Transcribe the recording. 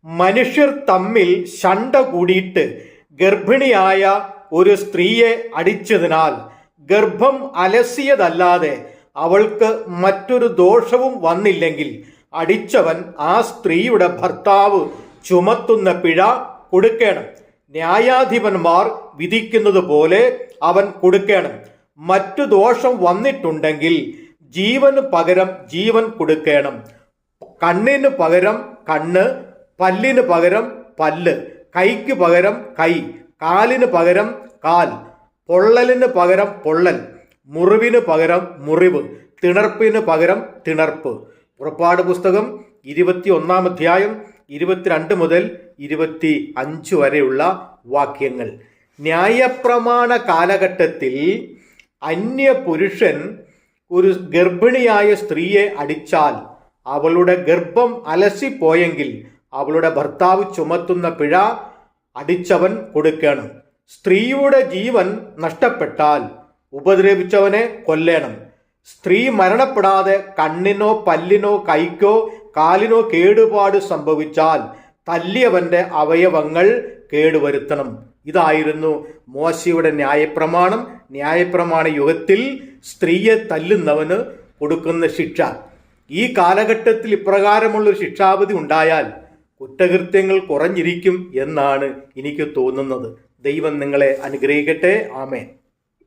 മനുഷ്യർ തമ്മിൽ ശണ്ട കൂടിയിട്ട് ഗർഭിണിയായ ഒരു സ്ത്രീയെ അടിച്ചതിനാൽ ഗർഭം അലസിയതല്ലാതെ അവൾക്ക് മറ്റൊരു ദോഷവും വന്നില്ലെങ്കിൽ അടിച്ചവൻ ആ സ്ത്രീയുടെ ഭർത്താവ് ചുമത്തുന്ന പിഴ കൊടുക്കണം. ന്യായാധിപന്മാർ വിധിക്കുന്നത് പോലെ അവൻ കൊടുക്കണം. മറ്റു ദോഷം വന്നിട്ടുണ്ടെങ്കിൽ ജീവന് പകരം ജീവൻ കൊടുക്കണം. കണ്ണിന് പകരം കണ്ണ്, പല്ലിന് പകരം പല്ല്, കൈക്ക് പകരം കൈ, കാലിന് പകരം കാൽ, പൊള്ളലിന് പകരം പൊള്ളൽ, മുറിവിന് പകരം മുറിവ്, തിണർപ്പിന് പകരം തിണർപ്പ്. പുറപ്പാട് പുസ്തകം 21 അധ്യായം 22 മുതൽ 25 വരെയുള്ള വാക്യങ്ങൾ. ന്യായപ്രമാണ കാലഘട്ടത്തിൽ അന്യ പുരുഷൻ ഒരു ഗർഭിണിയായ സ്ത്രീയെ അടിച്ചാൽ അവളുടെ ഗർഭം അലസിപ്പോയെങ്കിൽ അവളുടെ ഭർത്താവ് ചുമത്തുന്ന പിഴ അടിച്ചവൻ കൊടുക്കണം. സ്ത്രീയുടെ ജീവൻ നഷ്ടപ്പെട്ടാൽ ഉപദ്രവിച്ചവനെ കൊല്ലണം. സ്ത്രീ മരണപ്പെടാതെ കണ്ണിനോ പല്ലിനോ കൈക്കോ കാലിനോ കേടുപാട് സംഭവിച്ചാൽ തല്ലിയവന്റെ അവയവങ്ങൾ കേടുവരുത്തണം. ഇതായിരുന്നു മോശയുടെ ന്യായപ്രമാണം. ന്യായപ്രമാണ യുഗത്തിൽ സ്ത്രീയെ തല്ലുന്നവന് കൊടുക്കുന്ന ശിക്ഷ. ഈ കാലഘട്ടത്തിൽ ഇപ്രകാരമുള്ളൊരു ശിക്ഷാവിധി ഉണ്ടായാൽ കുറ്റകൃത്യങ്ങൾ കുറഞ്ഞിരിക്കും എന്നാണ് എനിക്ക് തോന്നുന്നത്. ദൈവം നിങ്ങളെ അനുഗ്രഹിക്കട്ടെ. ആമേൻ.